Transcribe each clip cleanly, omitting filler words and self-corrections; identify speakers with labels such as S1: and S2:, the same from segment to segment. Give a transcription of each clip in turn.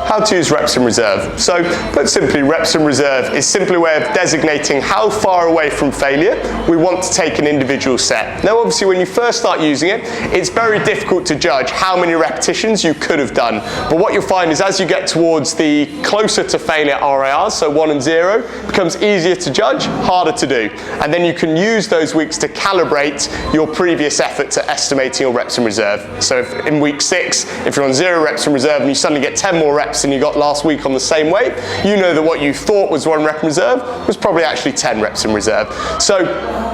S1: how to use reps in reserve. So, put simply, reps in reserve is simply a way of designating how far away from failure we want to take an individual set. Now, obviously, when you first start using it, it's very difficult to judge how many repetitions you could have done. But what you'll find is as you get towards the closer to failure RIRs, so 1 and 0, it becomes easier to judge, harder to do. And then you can use those weeks to calibrate your previous effort to estimating your reps in reserve. So if in week 6, if you're on 0 reps in reserve and you suddenly get 10 more reps than you got last week on the same weight, you know that what you thought was 1 rep in reserve was probably actually 10 reps in reserve. So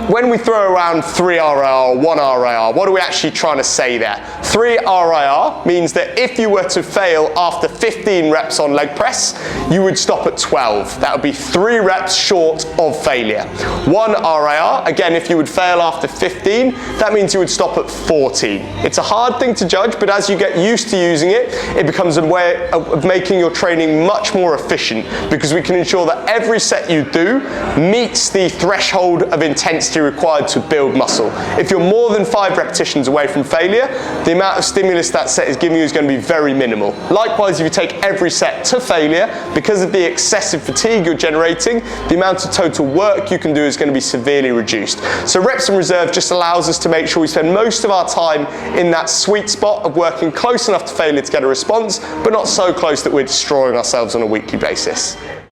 S1: when we throw around 3 RIR or 1 RIR, what are we actually trying to say there? 3 RIR means that if you were to fail after 15 reps on leg press, you would stop at 12. That would be 3 reps short of failure. 1 RIR, again, if you would fail after 15, that means you would stop at 14. It's a hard thing to judge, but as you get used to using it, it becomes a way of making your training much more efficient, because we can ensure that every set you do meets the threshold of intensity required to build muscle. If you're more than 5 repetitions away from failure, the amount of stimulus that set is giving you is going to be very minimal. Likewise, if you take every set to failure, because of the excessive fatigue you're generating, the amount of total work you can do is going to be severely reduced. So reps in reserve just allows us to make sure we spend most of our time in that sweet spot of working close enough to failure to get a response, but not so close that we're destroying ourselves on a weekly basis.